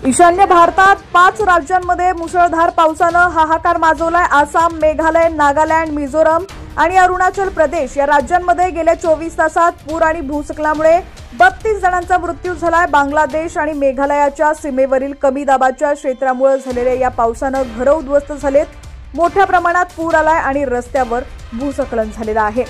ईशान्य भारतात 5 राज्यांमध्ये मुसळधार पावसानं हाहाकार माजवलाय। आसाम, मेघालय, नागालँड, मिझोरम आणि अरुणाचल प्रदेश या राज्यांमध्ये गेल्या 24 तासात पूर आणि भूस्खलनामुळे 32 जणांचा मृत्यू झालाय। बांगलादेश आणि मेघालयाच्या सीमेवरील कमी दाबाच्या क्षेत्रामुळे झालेल्या या पावसानं घरं उद्ध्वस्त झालेत। मोठ्या प्रमाणात पूर आलाय आणि रस्त्यावर भूस्खलन झालेलं आहे।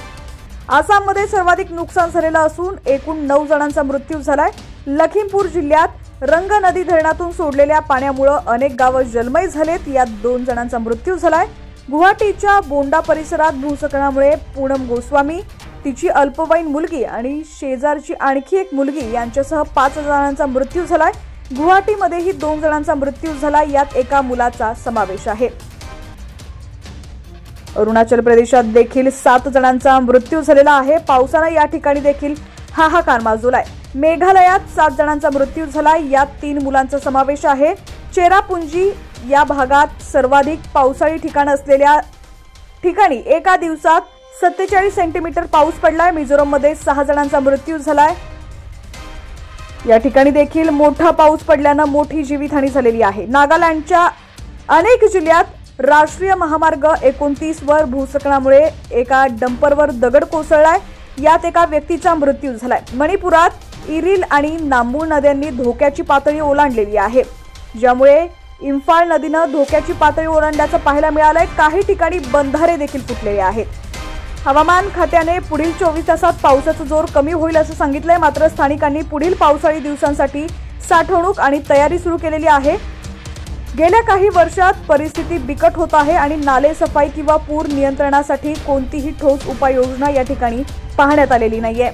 आसाममध्ये सर्वाधिक नुकसान झालेलं असून एकूण 9 जणांचा मृत्यू झालाय। लखीमपूर जिल्ह्यात रंग नदी धरणातून सोडलेल्या पाण्यामुळे अनेक गावं जलमय झालेत। यात 2 जणांचा मृत्यू झालाय। गुवाहाटीच्या बोंडा परिसरात भूस्खलनामुळे पूनम गोस्वामी, तिची अल्पवयीन मुलगी आणि शेजारची आणखी एक मुलगी यांच्यासह 5 जणांचा मृत्यू झालाय। गुवाहाटीमध्येही 2 जणांचा मृत्यू झाला, यात एका मुलाचा समावेश आहे। अरुणाचल प्रदेशात देखील 7 जणांचा मृत्यू झालेला आहे। पावसाने या ठिकाणी देखील हाहाकार माजवलाय। मेघालयात 7 जणांचा मृत्यू झाला, यात 3 मुलांचा समावेश आहे। चेरापुंजी या भागात सर्वाधिक पावसाळी ठिकाण असलेल्या ठिकाणी एका दिवसात 47 सेंटीमीटर पाऊस पडलाय। मिझोरममध्ये 6 जणांचा मृत्यू झालाय। या ठिकाणी देखील मोठा पाऊस पडल्यानं मोठी जीवितहानी झालेली आहे। नागालँडच्या अनेक जिल्ह्यात राष्ट्रीय महामार्ग 29 वर भूस्खलनामुळे एका डंपरवर दगड कोसळलाय, यात एका व्यक्तीचा मृत्यू झालाय। मणिपुरात इरिल आणि नांबूळ नद्यांनी धोक्याची पातळी ओलांडलेली आहे, ज्यामुळे इम्फाळ नदीनं धोक्याची पातळी ओलांडल्याचं पाहायला मिळालंय। काही ठिकाणी बंधारे देखील फुटलेले आहेत। हवामान खात्याने पुढील 24 तासात पावसाचा जोर कमी होईल असं सांगितलंय, मात्र स्थानिकांनी पुढील पावसाळी दिवसांसाठी साठवणूक आणि तयारी सुरू केलेली आहे। गेल्या काही वर्षात परिस्थिती बिकट होत आहे आणि नाले सफाई किंवा पूर नियंत्रणासाठी कोणतीही ठोस उपाययोजना या ठिकाणी पाहण्यात आलेली नाहीये।